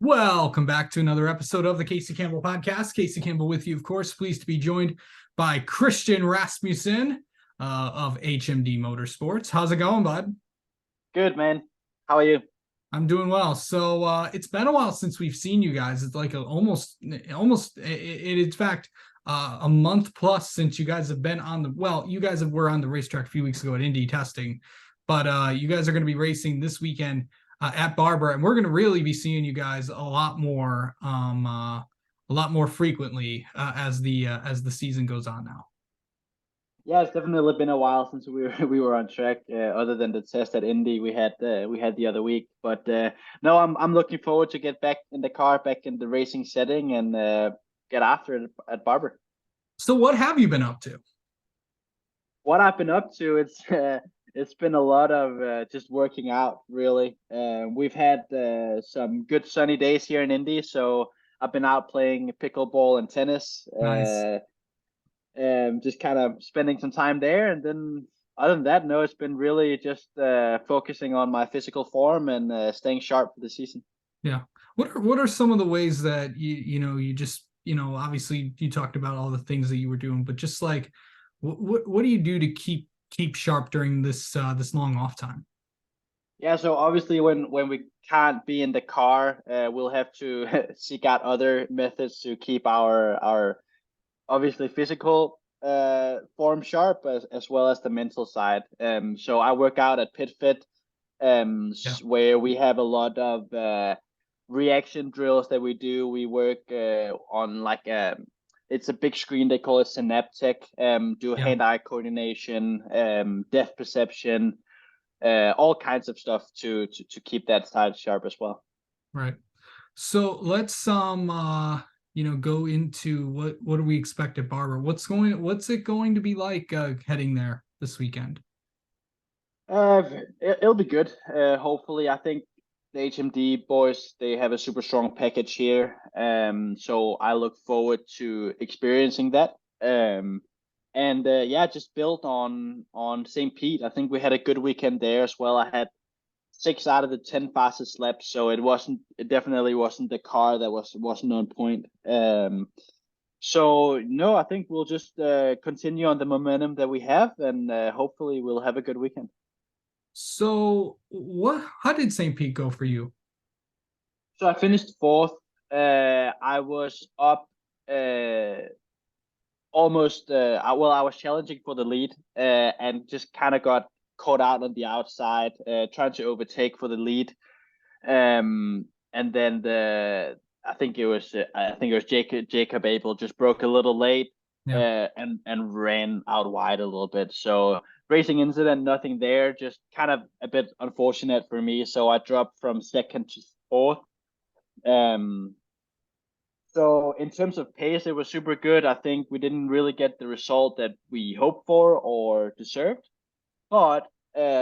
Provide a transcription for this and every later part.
Welcome back to another episode of the Casey Campbell Podcast. Casey Campbell with you, of course. Pleased to be joined by Christian Rasmussen of HMD Motorsports. How's it going, bud? Good, man. How are you? I'm doing well. So it's been a while since we've seen you guys. It's like in fact, a month plus since you guys have been on you guys were on the racetrack a few weeks ago at Indy testing, but you guys are going to be racing this weekend at Barber, and we're going to really be seeing you guys a lot more frequently as the season goes on now. Yeah, it's definitely been a while since we were on track. Other than the test at Indy we had the other week, but no, I'm looking forward to get back in the car, back in the racing setting, and get after it at Barber. So, what have you been up to? What I've been up to, it's been a lot of just working out, really. We've had some good sunny days here in Indy, so I've been out playing pickleball and tennis. Nice. Just kind of spending some time there, and then other than that, no, it's been really just focusing on my physical form and staying sharp for the season. Yeah. What are some of the ways that you just obviously you talked about all the things that you were doing, but just like what do you do to keep sharp during this long off time? Yeah, so obviously when we can't be in the car, we'll have to seek out other methods to keep our obviously physical form sharp as well as the mental side. So I work out at PitFit, Yeah. where we have a lot of reaction drills that we do. We work on like it's a big screen. They call it Synaptech. Do Yeah. hand-eye coordination, depth perception, all kinds of stuff to keep that side sharp as well. Right. So let's go into what do we expect at Barber? What's it going to be like heading there this weekend? It'll be good. Hopefully, I think the HMD boys, they have a super strong package here. So I look forward to experiencing that. And yeah, just build on St. Pete. I think we had a good weekend there as well. I had 6 out of the 10 fastest laps, so it definitely wasn't the car that wasn't on point. So no, I think we'll just continue on the momentum that we have, and hopefully we'll have a good weekend. So how did St. Pete go for you? So I finished fourth. I was up almost. I was challenging for the lead, and just kind of got caught out on the outside, trying to overtake for the lead. And then I think it was Jacob Abel just broke a little late, Yeah. and ran out wide a little bit. So racing incident, nothing there, just kind of a bit unfortunate for me. So I dropped from second to fourth. Um, so in terms of pace, it was super good. I think we didn't really get the result that we hoped for or deserved, but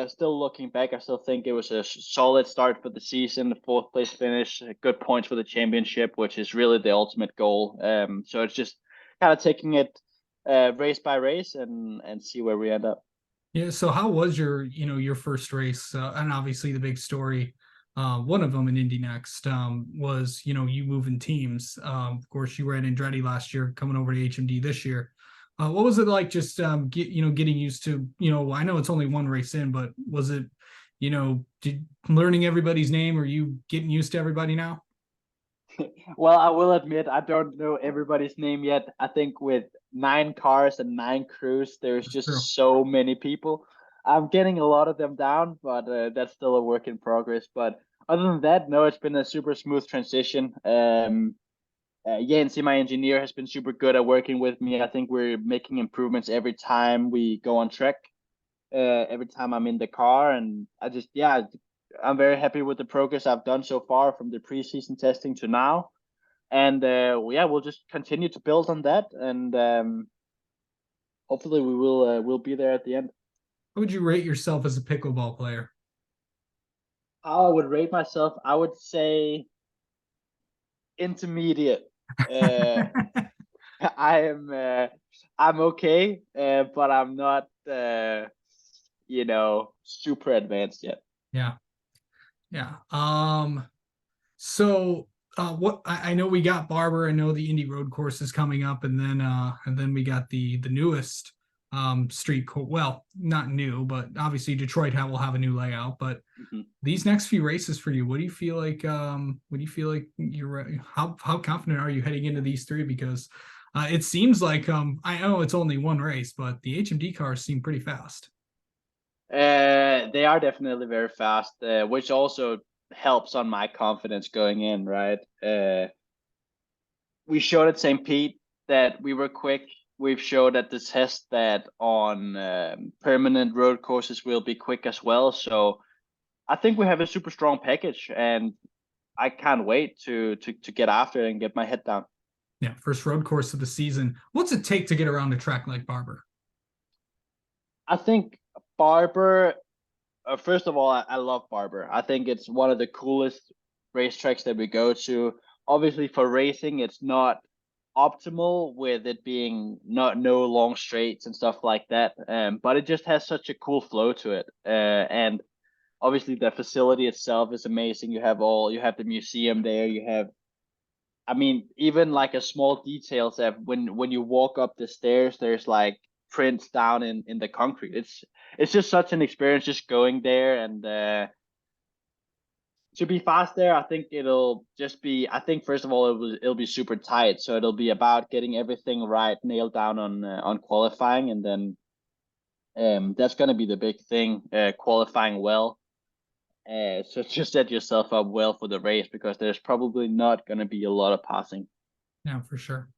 still looking back, I still think it was a solid start for the season. The fourth place finish, good points for the championship, which is really the ultimate goal. So it's just kind of taking it race by race and see where we end up. Yeah. So how was your first race? And obviously the big story, one of them in Indy Next, was you moving teams. Of course, you were at Andretti last year, coming over to HMD this year. What was it like just getting used to, I know it's only one race in, but was it, learning everybody's name? Or you getting used to everybody now? Well, I will admit I don't know everybody's name yet. I think with 9 cars and 9 crews, there's That's true. just so many people. I'm getting a lot of them down, but that's still a work in progress. But other than that, no, it's been a super smooth transition. Yancy, my engineer, has been super good at working with me. I think we're making improvements every time we go on track, every time I'm in the car, and yeah, I'm very happy with the progress I've done so far from the preseason testing to now. And yeah, we'll just continue to build on that, and hopefully we'll be there at the end. How would you rate yourself as a pickleball player? How I would rate myself, I would say intermediate. Uh, I'm okay, but I'm not super advanced yet. Yeah. Yeah. So what I know we got Barber. I know the Indy Road Course is coming up, and then we got the newest street course. Well, not new, but obviously Detroit will have a new layout. But Mhm. these next few races for you, what do you feel like? What do you feel like you're? How confident are you heading into these three? Because it seems like I know it's only one race, but the HMD cars seem pretty fast. They are definitely very fast, which also helps on my confidence going in, right? We showed at St. Pete that we were quick. We've showed at the test that on permanent road courses we'll be quick as well. So I think we have a super strong package, and I can't wait to get after it and get my head down. Yeah, first road course of the season. What's it take to get around a track like Barber? I think Barber. First of all, I love Barber. I think it's one of the coolest racetracks that we go to. Obviously, for racing, it's not optimal with it being not no long straights and stuff like that. But it just has such a cool flow to it. And obviously, the facility itself is amazing. You have the museum there. You have, I mean, even like a small details that when you walk up the stairs, there's like prints down in the concrete. It's just such an experience just going there and to be fast there. I think it'll just be. I think first of all it'll be super tight, so it'll be about getting everything right, nailed down on qualifying, and then that's gonna be the big thing, qualifying well. So just set yourself up well for the race because there's probably not gonna be a lot of passing. Yeah, for sure.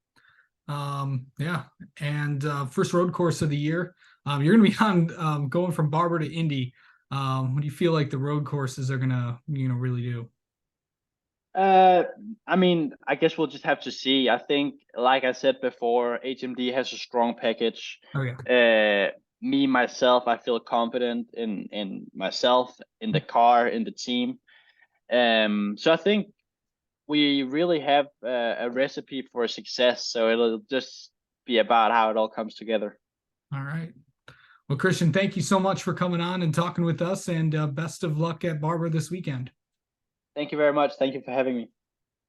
Yeah, and first road course of the year. You're gonna be on going from Barber to Indy. What do you feel like the road courses are gonna really do? Uh, I mean, I guess we'll just have to see. I think, like I said before, HMD has a strong package. Oh yeah, Me myself, I feel confident in myself, in the car, in the team. So I think we really have a recipe for success. So it'll just be about how it all comes together. all right. Well, Christian, thank you so much for coming on and talking with us, and best of luck at Barber this weekend. Thank you very much. Thank you for having me.